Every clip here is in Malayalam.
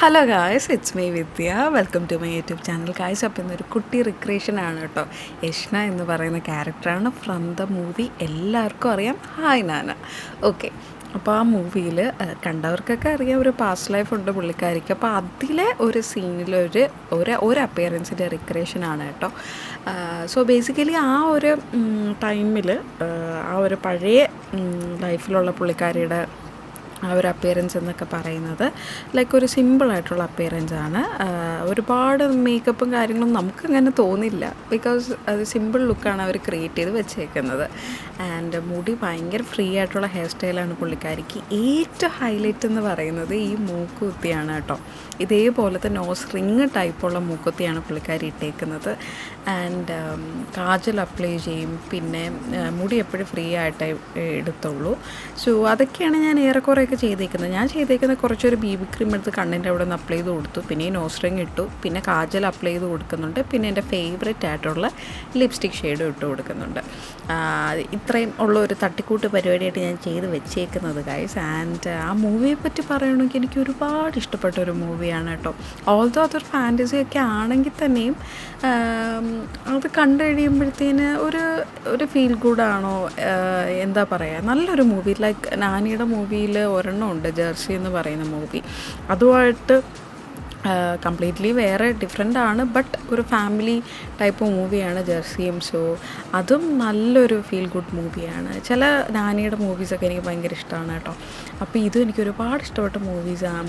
Hello guys, it's me Vidya. Welcome to my YouTube channel guys. അപ്പോൾ ഇന്നൊരു കുട്ടി റിക്രിയേഷൻ ആണ് കേട്ടോ. യഷ്ന എന്ന് പറയുന്ന ക്യാരക്ടറാണ് ഫ്രം ദ മൂവി. എല്ലാവർക്കും അറിയാം ഹായ് നാന. ഓക്കെ, അപ്പോൾ ആ മൂവിയിൽ കണ്ടവർക്കൊക്കെ അറിയാം ഒരു പാസ്റ്റ് ലൈഫ് ഉണ്ട് പുള്ളിക്കാരിക്ക്. അപ്പോൾ അതിലെ ഒരു സീനിലൊരു ഒരു അപ്പിയറൻസിൻ്റെ റിക്രിയേഷൻ ആണ് കേട്ടോ. സോ ബേസിക്കലി ആ ഒരു ടൈമിൽ ആ ഒരു പഴയ ലൈഫിലുള്ള പുള്ളിക്കാരിയുടെ ആ ഒരു അപ്പിയറൻസ് എന്നൊക്കെ പറയുന്നത് ലൈക്ക് ഒരു സിമ്പിളായിട്ടുള്ള അപ്പിയറൻസാണ്. ഒരുപാട് മേക്കപ്പും കാര്യങ്ങളും നമുക്കങ്ങനെ തോന്നില്ല, ബിക്കോസ് അത് സിമ്പിൾ ലുക്കാണ് അവർ ക്രിയേറ്റ് ചെയ്ത് വെച്ചേക്കുന്നത്. ആൻഡ് മുടി ഭയങ്കര ഫ്രീ ആയിട്ടുള്ള ഹെയർ സ്റ്റൈലാണ് പുള്ളിക്കാരിക്ക്. ഏറ്റവും ഹൈലൈറ്റ് എന്ന് പറയുന്നത് ഈ മൂക്കുത്തിയാണ് കേട്ടോ. ഇതേപോലത്തെ നോസ് റിങ് ടൈപ്പുള്ള മൂക്കുത്തിയാണ് പുള്ളിക്കാരി ഇട്ടേക്കുന്നത്. ആൻഡ് കാജൽ അപ്ലൈ ചെയ്യും, പിന്നെ മുടി എപ്പോഴും ഫ്രീ ആയിട്ടേ എടുത്തുള്ളൂ. സോ അതൊക്കെയാണ് ഞാൻ ഏറെക്കുറെയൊക്കെ ചെയ്തേക്കുന്നത്. ഞാൻ ചെയ്തേക്കുന്നത് കുറച്ചൊരു BB ക്രീം എടുത്ത് കണ്ണിൻ്റെ അവിടെ നിന്ന് അപ്ലൈ ചെയ്ത് കൊടുത്തു, പിന്നെ ഈ നോസ് റിങ് ഇട്ടു, പിന്നെ കാജൽ അപ്ലൈ ചെയ്ത് കൊടുക്കുന്നുണ്ട്, പിന്നെ എൻ്റെ ഫേവറേറ്റ് ആയിട്ടുള്ള ലിപ്സ്റ്റിക് ഷെയ്ഡും ഇട്ട് കൊടുക്കുന്നുണ്ട്. ഇത്രയും ഉള്ള ഒരു തട്ടിക്കൂട്ട് പരിപാടിയായിട്ട് ഞാൻ ചെയ്ത് വെച്ചേക്കുന്നത് ഗൈസ്. ആൻഡ് ആ മൂവിയെ പറ്റി പറയുകയാണെങ്കിൽ എനിക്ക് ഒരുപാട് ഇഷ്ടപ്പെട്ട ഒരു മൂവിയാണ് കേട്ടോ. ഓൾദോ അതൊരു ഫാൻറ്റസി ഒക്കെ ആണെങ്കിൽ തന്നെയും അത് കണ്ടു കഴിയുമ്പോഴത്തേന് ഒരു ഫീൽ ഗുഡാണോ, എന്താ പറയുക, നല്ലൊരു മൂവി. ലൈക്ക് നാനിയുടെ മൂവിയിൽ ഒരെണ്ണം ഉണ്ട്, ജേഴ്സി എന്ന് പറയുന്ന മൂവി. അതുമായിട്ട് കംപ്ലീറ്റ്ലി വേറെ ഡിഫറെൻ്റ് ആണ്, ബട്ട് ഒരു ഫാമിലി ടൈപ്പ് മൂവിയാണ് ജേഴ്സിയും. സോ അതും നല്ലൊരു ഫീൽ ഗുഡ് മൂവിയാണ്. ചില നാനിയുടെ മൂവീസൊക്കെ എനിക്ക് ഭയങ്കര ഇഷ്ടമാണ് കേട്ടോ. അപ്പോൾ ഇതും എനിക്ക് ഒരുപാട് ഇഷ്ടപ്പെട്ട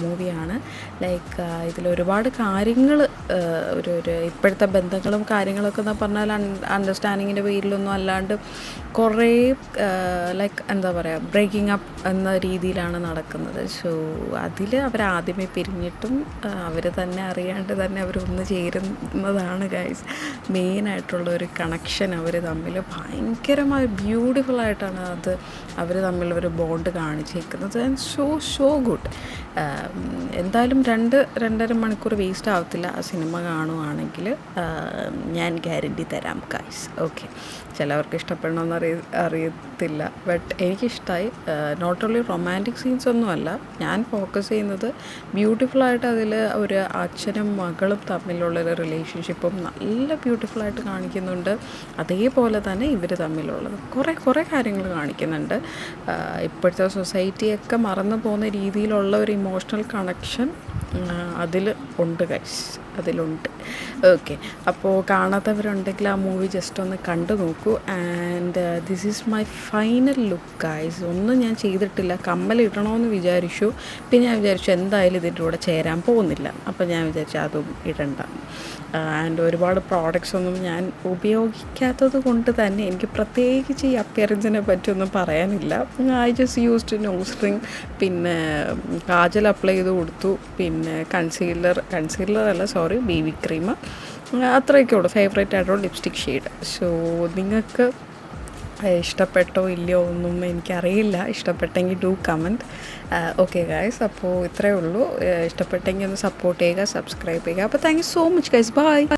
മൂവിയാണ്. ലൈക്ക് ഇതിലൊരുപാട് കാര്യങ്ങൾ ഒരു ഇപ്പോഴത്തെ ബന്ധങ്ങളും കാര്യങ്ങളൊക്കെ എന്ന് പറഞ്ഞാൽ അണ്ടർസ്റ്റാൻഡിങ്ങിൻ്റെ പേരിലൊന്നും അല്ലാണ്ട് കുറേ ലൈക്ക് എന്താ പറയുക, ബ്രേക്കിംഗ് അപ്പ് എന്ന രീതിയിലാണ് നടക്കുന്നത്. സോ അതിൽ അവരാദ്യമേ പിരിഞ്ഞിട്ടും അവർ തന്നെ അറിയാണ്ട് തന്നെ അവരൊന്ന് ചേരുന്നതാണ് ഗൈസ് മെയിനായിട്ടുള്ള ഒരു കണക്ഷൻ. അവർ തമ്മിൽ ഭയങ്കരമായി ബ്യൂട്ടിഫുള്ളായിട്ടാണ് അത് അവർ തമ്മിൽ ഒരു ബോണ്ട് കാണിച്ചേക്കുന്നത്. And so good. എന്തായാലും 2-2.5 മണിക്കൂർ വേസ്റ്റ് ആവത്തില്ല ആ സിനിമ കാണുവാണെങ്കിൽ, ഞാൻ ഗ്യാരണ്ടി തരാം ഗൈസ്. ഓക്കെ, ചിലവർക്ക് ഇഷ്ടപ്പെടണമെന്ന് അറിയത്തില്ല, ബട്ട് എനിക്കിഷ്ടമായി. നോട്ട് ഓൺലി റൊമാൻറ്റിക് സീൻസ് ഒന്നുമല്ല ഞാൻ ഫോക്കസ് ചെയ്യുന്നത്, ബ്യൂട്ടിഫുള്ളായിട്ട് അതിൽ ഒരു അച്ഛനും മകളും തമ്മിലുള്ളൊരു റിലേഷൻഷിപ്പും നല്ല ബ്യൂട്ടിഫുള്ളായിട്ട് കാണിക്കുന്നുണ്ട്. അതേപോലെ തന്നെ ഇവർ തമ്മിലുള്ളത് കുറേ കാര്യങ്ങൾ കാണിക്കുന്നുണ്ട്. ഇപ്പോഴത്തെ സൊസൈറ്റിയൊക്കെ മറന്നു പോകുന്ന രീതിയിലുള്ള ഒരു ഇമോഷണൽ കണക്ഷൻ അതിൽ ഉണ്ട് ഗൈസ്, അതിലുണ്ട്. ഓക്കെ, അപ്പോൾ കാണാത്തവരുണ്ടെങ്കിൽ ആ മൂവി ജസ്റ്റ് ഒന്ന് കണ്ടു നോക്കൂ. And this is my final look guys. ഒന്നും ഞാൻ ചെയ്തിട്ടില്ല. കമ്മൽ ഇടണമെന്ന് വിചാരിച്ചു, പിന്നെ ഞാൻ വിചാരിച്ചു എന്തായാലും ഇതിൻ്റെ കൂടെ ചേരാൻ പോകുന്നില്ല, അപ്പോൾ ഞാൻ വിചാരിച്ചു അതും ഇടണ്ട. ആൻഡ് ഒരുപാട് പ്രോഡക്റ്റ്സ് ഒന്നും ഞാൻ ഉപയോഗിക്കാത്തത് കൊണ്ട് തന്നെ എനിക്ക് പ്രത്യേകിച്ച് ഈ അപ്പിയറൻസിനെ പറ്റിയൊന്നും പറയാനില്ല. I just used nose ring, പിന്നെ കാജൽ അപ്ലൈ ചെയ്ത് കൊടുത്തു, പിന്നെ കൺസീലർ അല്ല സോറി BB ക്രീം, അത്രയൊക്കെ ഉള്ളൂ. ഫേവറേറ്റ് ആയിട്ടുള്ള ലിപ്സ്റ്റിക് ഷെയ്ഡ്. സോ നിങ്ങൾക്ക് ഇഷ്ടപ്പെട്ടോ ഇല്ലയോ ഒന്നും എനിക്കറിയില്ല. ഇഷ്ടപ്പെട്ടെങ്കിൽ ഡു കമൻറ്റ്. ഓക്കെ ഗൈസ്, അപ്പോൾ ഇത്രയേ ഉള്ളൂ. ഇഷ്ടപ്പെട്ടെങ്കിൽ ഒന്ന് സപ്പോർട്ട് ചെയ്യുക, സബ്സ്ക്രൈബ് ചെയ്യുക. അപ്പോൾ thank you so much guys. By.